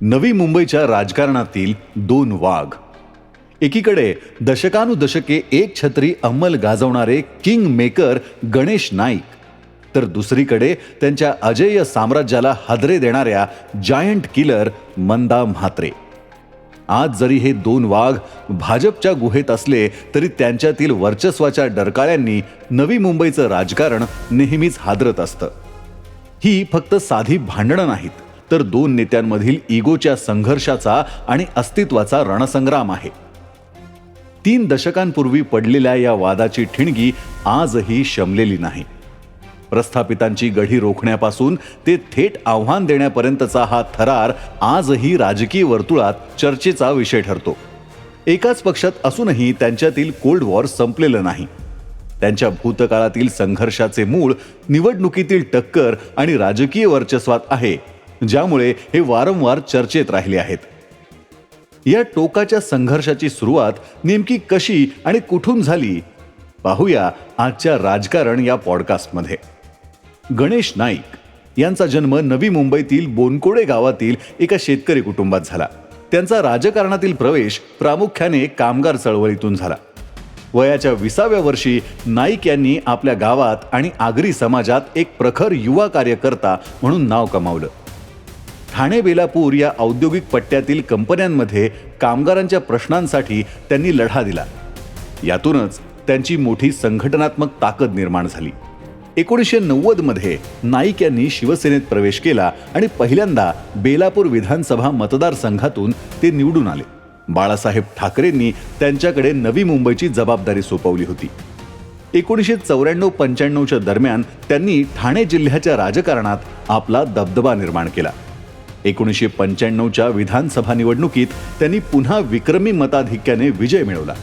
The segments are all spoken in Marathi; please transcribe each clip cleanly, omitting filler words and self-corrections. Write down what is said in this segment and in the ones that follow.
नवी मुंबईच्या राजकारणातील दोन वाघ. एकीकडे दशकानुदशके एक छत्री अंमल गाजवणारे किंग मेकर गणेश नाईक, तर दुसरीकडे त्यांच्या अजेय साम्राज्याला हादरे देणाऱ्या जायंट किलर मंदा म्हात्रे. आज जरी हे दोन वाघ भाजपच्या गुहेत असले तरी त्यांच्यातील वर्चस्वाच्या डरकाळ्यांनी नवी मुंबईचं राजकारण नेहमीच हादरत असतं. ही फक्त साधी भांडणं नाहीत, तर दोन नेत्यांमधील इगोच्या संघर्षाचा आणि अस्तित्वाचा रणसंग्राम आहे. 3 दशकांपूर्वी पडलेल्या या वादाची ठिणगी आजही शमलेली नाही. प्रस्थापितांची गढी रोखण्यापासून ते थेट आव्हान देण्यापर्यंतचा हा थरार आजही राजकीय वर्तुळात चर्चेचा विषय ठरतो. एकाच पक्षात असूनही त्यांच्यातील कोल्ड वॉर संपलेलं नाही. त्यांच्या भूतकाळातील संघर्षाचे मूळ निवडणुकीतील टक्कर आणि राजकीय वर्चस्वात आहे, ज्यामुळे हे वारंवार चर्चेत राहिले आहेत. या टोकाच्या संघर्षाची सुरुवात नेमकी कशी आणि कुठून झाली, पाहूया आजच्या राजकारण या पॉडकास्टमध्ये. गणेश नाईक यांचा जन्म नवी मुंबईतील बोनकोडे गावातील एका शेतकरी कुटुंबात झाला. त्यांचा राजकारणातील प्रवेश प्रामुख्याने कामगार चळवळीतून झाला. वयाच्या 20व्या वर्षी नाईक यांनी आपल्या गावात आणि आगरी समाजात एक प्रखर युवा कार्यकर्ता म्हणून नाव कमावलं. ठाणे बेलापूर या औद्योगिक पट्ट्यातील कंपन्यांमध्ये कामगारांच्या प्रश्नांसाठी त्यांनी लढा दिला. यातूनच त्यांची मोठी संघटनात्मक ताकद निर्माण झाली. 1990 मध्ये नाईक यांनी शिवसेनेत प्रवेश केला आणि पहिल्यांदा बेलापूर विधानसभा मतदारसंघातून ते निवडून आले. बाळासाहेब ठाकरेंनी त्यांच्याकडे नवी मुंबईची जबाबदारी सोपवली होती. 1994-95च्या दरम्यान त्यांनी ठाणे जिल्ह्याच्या राजकारणात आपला दबदबा निर्माण केला. 1995च्या विधानसभा निवडणुकीत त्यांनी पुन्हा विक्रमी मताधिक्याने विजय मिळवला.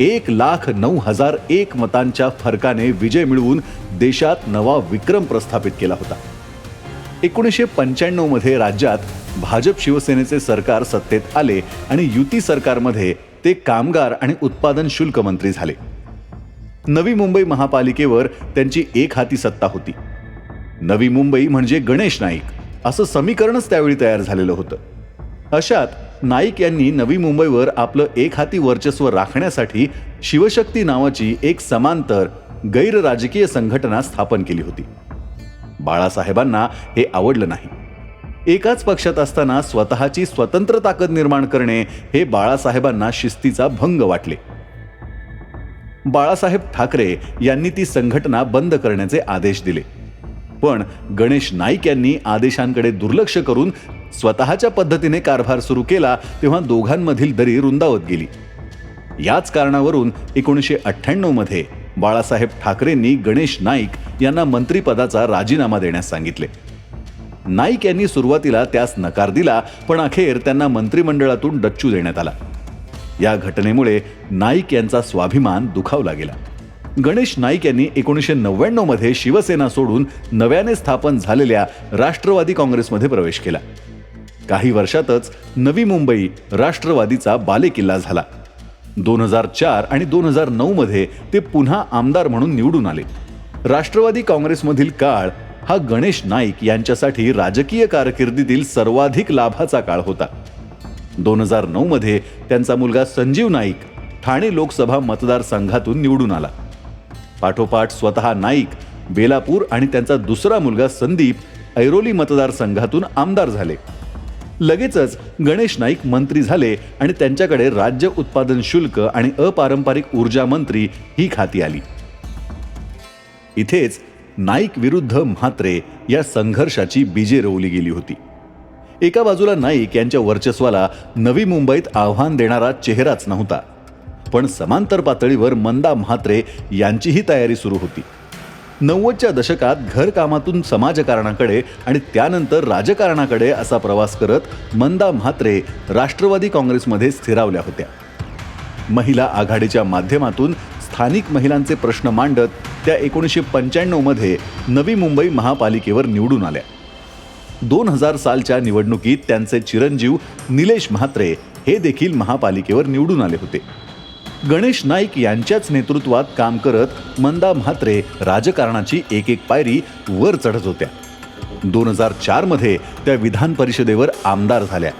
1,09,001 मतांच्या फरकाने विजय मिळवून देशात नवा विक्रम प्रस्थापित केला होता. 1995 मध्ये राज्यात भाजप शिवसेनेचे सरकार सत्तेत आले आणि युती सरकारमध्ये ते कामगार आणि उत्पादन शुल्क मंत्री झाले. नवी मुंबई महापालिकेवर त्यांची एकहाती सत्ता होती. नवी मुंबई म्हणजे गणेश नाईक असं समीकरणच त्यावेळी तयार झालेलं होतं. अशात नाईक यांनी नवी मुंबईवर आपलं एकहाती वर्चस्व राखण्यासाठी शिवशक्ती नावाची एक समांतर गैर राजकीय संघटना स्थापन केली होती. बाळासाहेबांना हे आवडलं नाही. एकाच पक्षात असताना स्वतःची स्वतंत्र ताकद निर्माण करणे हे बाळासाहेबांना शिस्तीचा भंग वाटले. बाळासाहेब ठाकरे यांनी ती संघटना बंद करण्याचे आदेश दिले. पण गणेश नाईक यांनी आदेशांकडे दुर्लक्ष करून स्वतःच्या पद्धतीने कारभार सुरू केला, तेव्हा दोघांमधील दरी रुंदावत गेली. याच कारणावरून 1998 मध्ये बाळासाहेब ठाकरेंनी गणेश नाईक यांना मंत्रिपदाचा राजीनामा देण्यास सांगितले. नाईक यांनी सुरुवातीला त्यास नकार दिला, पण अखेर त्यांना मंत्रिमंडळातून डच्चू देण्यात आला. या घटनेमुळे नाईक यांचा स्वाभिमान दुखावला गेला. गणेश नाईक यांनी 1999 मध्ये शिवसेना सोडून नव्याने स्थापन झालेल्या राष्ट्रवादी काँग्रेसमध्ये प्रवेश केला. काही वर्षातच नवी मुंबई राष्ट्रवादीचा बालेकिल्ला झाला. 2004 आणि 2009 मध्ये ते पुन्हा आमदार म्हणून निवडून आले. राष्ट्रवादी काँग्रेसमधील काळ हा गणेश नाईक यांच्यासाठी राजकीय कारकिर्दीतील सर्वाधिक लाभाचा काळ होता. 2009 मध्ये त्यांचा मुलगा संजीव नाईक ठाणे लोकसभा मतदारसंघातून निवडून आला. पाठोपाठ स्वतः नाईक बेलापूर आणि त्यांचा दुसरा मुलगा संदीप ऐरोली मतदारसंघातून आमदार झाले. लगेचच गणेश नाईक मंत्री झाले आणि त्यांच्याकडे राज्य उत्पादन शुल्क आणि अपारंपरिक ऊर्जा मंत्री ही खाती आली. इथेच नाईक विरुद्ध म्हात्रे या संघर्षाची बीजे रोवली गेली होती. एका बाजूला नाईक यांच्या वर्चस्वाला नवी मुंबईत आव्हान देणारा चेहराच नव्हता, पण समांतर पातळीवर मंदा म्हात्रे यांचीही तयारी सुरू होती. 90च्या दशकात घरकामातून समाजकारणाकडे आणि त्यानंतर राजकारणाकडे असा प्रवास करत मंदा म्हात्रे राष्ट्रवादी काँग्रेसमध्ये स्थिरावल्या होत्या. महिला आघाडीच्या माध्यमातून स्थानिक महिलांचे प्रश्न मांडत त्या 1995 मध्ये नवी मुंबई महापालिकेवर निवडून आल्या. 2000 सालच्या निवडणुकीत त्यांचे चिरंजीव निलेश म्हात्रे हे देखील महापालिकेवर निवडून आले होते. गणेश नाईक यांच्याच नेतृत्वात काम करत मंदा म्हात्रे राजकारणाची एक एक पायरी वर चढत होत्या. 2004 मध्ये त्या विधान परिषदेवर आमदार झाल्या.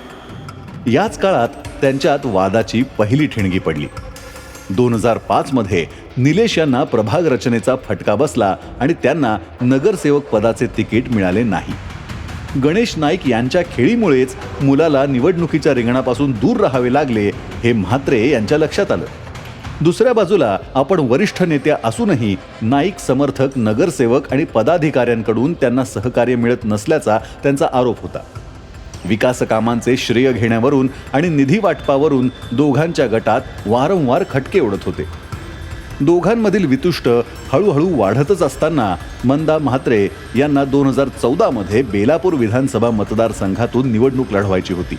याच काळात त्यांच्यात वादाची पहिली ठिणगी पडली. 2005 मध्ये निलेश यांना प्रभाग रचनेचा फटका बसला आणि त्यांना नगरसेवक पदाचे तिकीट मिळाले नाही. गणेश नाईक यांच्या खेळीमुळेच मुलाला निवडणुकीच्या रिंगणापासून दूर राहावे लागले हे म्हात्रे यांच्या लक्षात आलं. दुसऱ्या बाजूला आपण वरिष्ठ नेत्या असूनही नाईक समर्थक नगरसेवक आणि पदाधिकाऱ्यांकडून त्यांना सहकार्य मिळत नसल्याचा त्यांचा आरोप होता. विकास कामांचे श्रेय घेण्यावरून आणि निधी वाटपावरून दोघांच्या गटात वारंवार खटके उडत होते. दोघांमधील वितुष्ट हळूहळू वाढतच असताना मंदा म्हात्रे यांना 2014 मध्ये बेलापूर विधानसभा मतदारसंघातून निवडणूक लढवायची होती.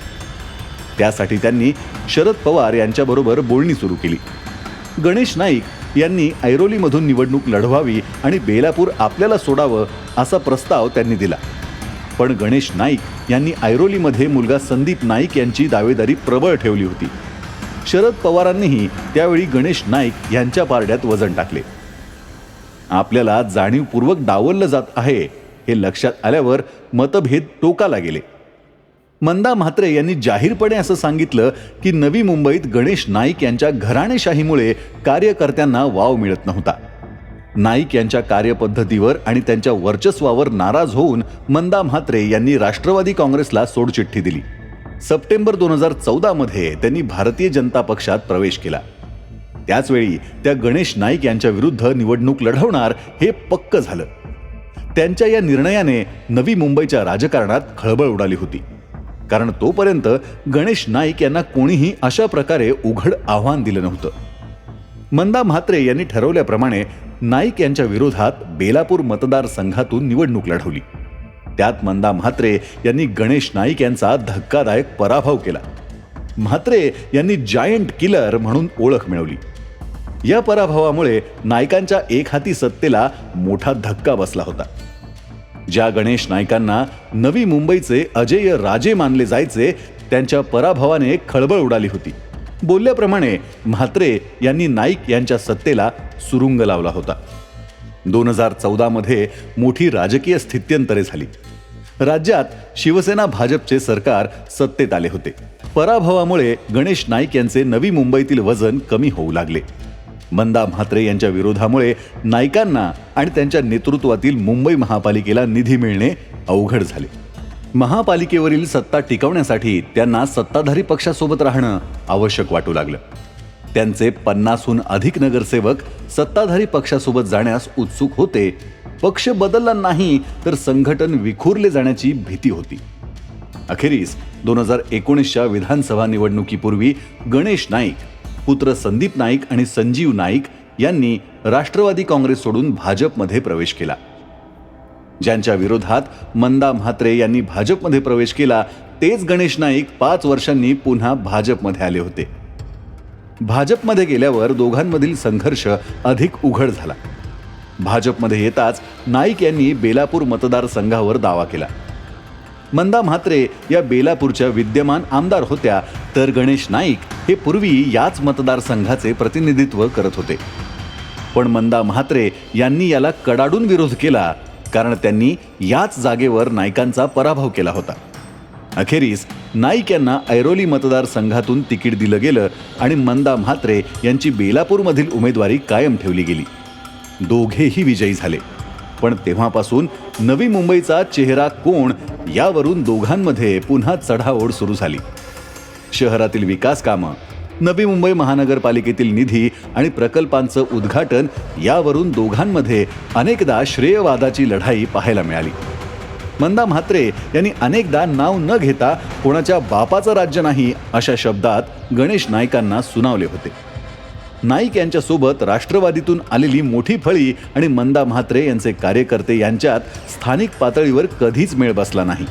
त्यासाठी त्यांनी शरद पवार यांच्याबरोबर बोलणी सुरू केली. गणेश नाईक यांनी ऐरोलीमधून निवडणूक लढवावी आणि बेलापूर आपल्याला सोडावं असा प्रस्ताव त्यांनी दिला. पण गणेश नाईक यांनी ऐरोलीमध्ये मुलगा संदीप नाईक यांची दावेदारी प्रबळ ठेवली होती. शरद पवारांनीही त्यावेळी गणेश नाईक यांच्या पारड्यात वजन टाकले. आपल्याला जाणीवपूर्वक डावललं जात आहे हे लक्षात आल्यावर मतभेद टोकाला गेले. मंदा म्हात्रे यांनी जाहीरपणे असं सांगितलं की नवी मुंबईत गणेश नाईक यांच्या घराणेशाहीमुळे कार्यकर्त्यांना वाव मिळत नव्हता. नाईक यांच्या कार्यपद्धतीवर आणि त्यांच्या वर्चस्वावर नाराज होऊन मंदा म्हात्रे यांनी राष्ट्रवादी काँग्रेसला सोडचिठ्ठी दिली. सप्टेंबर 2014 मध्ये त्यांनी भारतीय जनता पक्षात प्रवेश केला. त्याचवेळी त्या गणेश नाईक यांच्या विरुद्ध निवडणूक लढवणार हे पक्क झालं. त्यांच्या या निर्णयाने नवी मुंबईच्या राजकारणात खळबळ उडाली होती. कारण तोपर्यंत गणेश नाईक यांना कोणीही अशा प्रकारे उघड आव्हान दिलं नव्हतं. मंदा म्हात्रे यांनी ठरवल्याप्रमाणे नाईक यांच्या विरोधात बेलापूर मतदारसंघातून निवडणूक लढवली. त्यात मंदा म्हात्रे यांनी गणेश नाईक यांचा धक्कादायक पराभव केला. म्हात्रे यांनी जायंट किलर म्हणून ओळख मिळवली. या पराभवामुळे नाईकांच्या एकहाती सत्तेला मोठा धक्का बसला होता. ज्या गणेश नाईकांना नवी मुंबईचे अजेय राजे मानले जायचे त्यांच्या पराभवाने खळबळ उडाली होती. बोलल्याप्रमाणे म्हात्रे यांनी नाईक यांच्या सत्तेला सुरुंग लावला होता. 2014 मध्ये मोठी राजकीय स्थित्यंतरे झाली. राज्यात शिवसेना भाजपचे सरकार सत्तेत आले होते. पराभवामुळे गणेश नाईक यांचे नवी मुंबईतील वजन कमी होऊ लागले. मंदा म्हात्रे यांच्या विरोधामुळे नाईकांना आणि त्यांच्या नेतृत्वातील मुंबई महापालिकेला निधी मिळणे अवघड झाले. महापालिकेवरील सत्ता टिकवण्यासाठी त्यांना सत्ताधारी पक्षासोबत राहणं आवश्यक वाटू लागलं. त्यांचे 50हून अधिक नगरसेवक सत्ताधारी पक्षासोबत जाण्यास उत्सुक होते. पक्ष बदलला नाही तर संघटन विखुरले जाण्याची भीती होती. अखेरीस 2019च्या विधानसभा निवडणुकीपूर्वी गणेश नाईक, पुत्र संदीप नाईक आणि संजीव नाईक यांनी राष्ट्रवादी काँग्रेस सोडून भाजपमध्ये प्रवेश केला. ज्यांच्या विरोधात मंदा म्हात्रे यांनी भाजपमध्ये प्रवेश केला तेच गणेश नाईक 5 वर्षांनी पुन्हा भाजपमध्ये आले होते. भाजपमध्ये गेल्यावर दोघांमधील संघर्ष अधिक उघड झाला. भाजपमध्ये येताच नाईक यांनी बेलापूर मतदारसंघावर दावा केला. मंदा म्हात्रे या बेलापूरच्या विद्यमान आमदार होत्या, तर गणेश नाईक हे पूर्वी याच मतदारसंघाचे प्रतिनिधित्व करत होते. पण मंदा म्हात्रे यांनी याला कडाडून विरोध केला, कारण त्यांनी याच जागेवर नाईकांचा पराभव केला होता. अखेरीस नाईक यांना ऐरोली मतदारसंघातून तिकीट दिलं गेलं आणि मंदा म्हात्रे यांची बेलापूरमधील उमेदवारी कायम ठेवली गेली. दोघेही विजयी झाले. पण तेव्हापासून नवी मुंबईचा चेहरा कोण यावरून दोघांमध्ये पुन्हा चढाओढ सुरू झाली. शहरातील विकास कामं, नवी मुंबई महानगरपालिकेतील निधी आणि प्रकल्पांचं उद्घाटन यावरून दोघांमध्ये अनेकदा श्रेयवादाची लढाई पाहायला मिळाली. मंदा म्हात्रे यांनी अनेकदा नाव न घेता कोणाच्या बापाचं राज्य नाही अशा शब्दात गणेश नाईकांना सुनावले होते. नाईक यांच्यासोबत राष्ट्रवादीतून आलेली मोठी फळी आणि मंदा म्हात्रे यांचे कार्यकर्ते यांच्यात स्थानिक पातळीवर कधीच मेळ बसला नाही.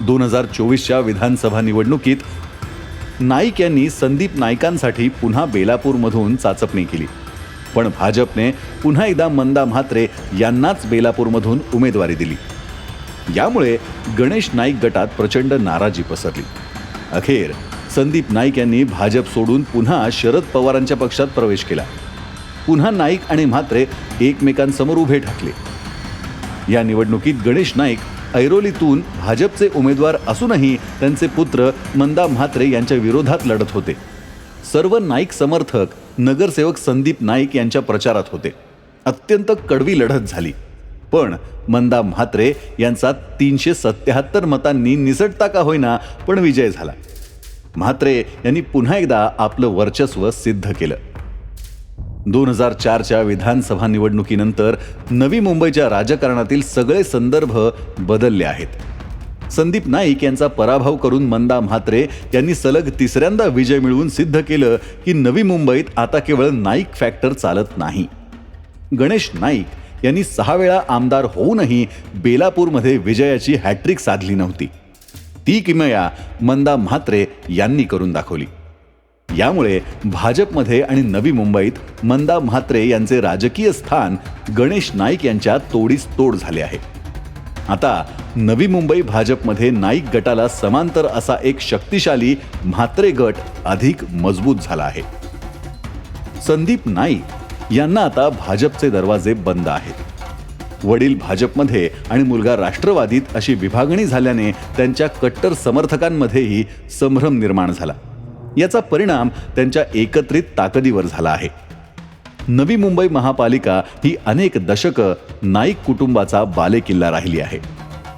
2024च्या विधानसभा निवडणुकीत नाईक यांनी संदीप नाईकांसाठी पुन्हा बेलापूरमधून चाचपणी केली. पण भाजपने पुन्हा एकदा मंदा म्हात्रे यांनाच बेलापूरमधून उमेदवारी दिली. यामुळे गणेश नाईक गटात प्रचंड नाराजी पसरली. अखेर संदीप नाईक यांनी भाजप सोडून पुन्हा शरद पवारांच्या पक्षात प्रवेश केला. पुन्हा नाईक आणि म्हात्रे एकमेकांसमोर उभे ठाकले. या निवडणुकीत गणेश नाईक ऐरोलीतून भाजपचे उमेदवार असूनही त्यांचे पुत्र मंदा म्हात्रे यांच्या विरोधात लढत होते. सर्व नाईक समर्थक नगरसेवक संदीप नाईक यांच्या प्रचारात होते. अत्यंत कडवी लढत झाली, पण मंदा म्हात्रे यांचा 377 मतांनी निसटता का होईना पण विजय झाला. म्हात्रे यांनी पुन्हा एकदा आपलं वर्चस्व सिद्ध केलं. 2004च्या विधानसभा निवडणुकीनंतर नवी मुंबईच्या राजकारणातील सगळे संदर्भ बदलले आहेत. संदीप नाईक यांचा पराभव करून मंदा म्हात्रे यांनी सलग तिसऱ्यांदा विजय मिळवून सिद्ध केलं की नवी मुंबईत आता केवळ नाईक फॅक्टर चालत नाही. गणेश नाईक यांनी 6 वेळा आमदार होऊनही बेलापूरमध्ये विजयाची हॅट्रिक साधली नव्हती. ती किमया मंदा म्हात्रे यांनी करून दाखवली. यामुळे भाजपमध्ये आणि नवी मुंबईत मंदा म्हात्रे यांचे राजकीय स्थान गणेश नाईक यांच्या तोडीस तोड झाले आहे. आता नवी मुंबई भाजपमध्ये नाईक गटाला समांतर असा एक शक्तिशाली म्हात्रे गट अधिक मजबूत झाला आहे. संदीप नाईक यांना आता भाजपचे दरवाजे बंद आहेत. वडील भाजपमध्ये आणि मुलगा राष्ट्रवादीत अशी विभागणी झाल्याने त्यांच्या कट्टर समर्थकांमध्येही संभ्रम निर्माण झाला. याचा परिणाम त्यांच्या एकत्रित ताकदीवर झाला आहे. नवी मुंबई महापालिका ही अनेक दशकं नाईक कुटुंबाचा बालेकिल्ला राहिली आहे.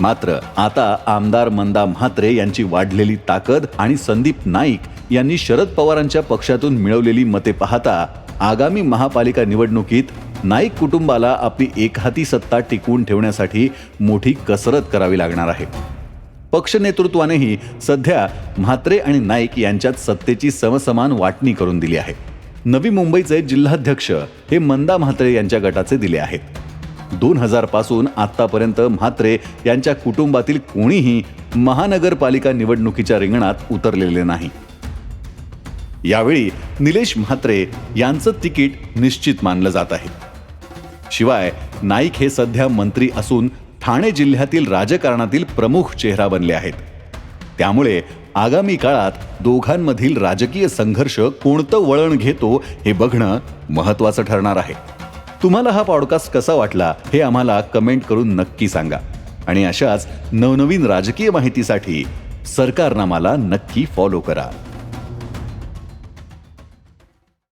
मात्र आता आमदार मंदा म्हात्रे यांची वाढलेली ताकद आणि संदीप नाईक यांनी शरद पवारांच्या पक्षातून मिळवलेली मते पाहता आगामी महापालिका निवडणुकीत नाईक कुटुंबाला आपली एकहाती सत्ता टिकवून ठेवण्यासाठी मोठी कसरत करावी लागणार आहे. पक्ष नेतृत्वानेही सध्या म्हात्रे आणि नाईक यांच्यात सत्तेची समसमान वाटणी करून दिली आहे. नवी मुंबईचे जिल्हाध्यक्ष हे मंदा म्हात्रे यांच्या गटाचे दिले आहेत. 2000 पासून आतापर्यंत म्हात्रे यांच्या कुटुंबातील कोणीही महानगरपालिका निवडणुकीच्या रिंगणात उतरलेले नाही. यावेळी निलेश म्हात्रे यांचं तिकीट निश्चित मानलं जात आहे. शिवाय नाईक हे सध्या मंत्री असून ठाणे जिल्ह्यातील राजकारणातील प्रमुख चेहरा बनले आहेत. त्यामुळे आगामी काळात दोघांमधील राजकीय संघर्ष कोणतं वळण घेतो हे बघणं महत्त्वाचं ठरणार आहे. तुम्हाला हा पॉडकास्ट कसा वाटला हे आम्हाला कमेंट करून नक्की सांगा. आणि अशाच नवनवीन राजकीय माहितीसाठी सरकारनामाला नक्की फॉलो करा.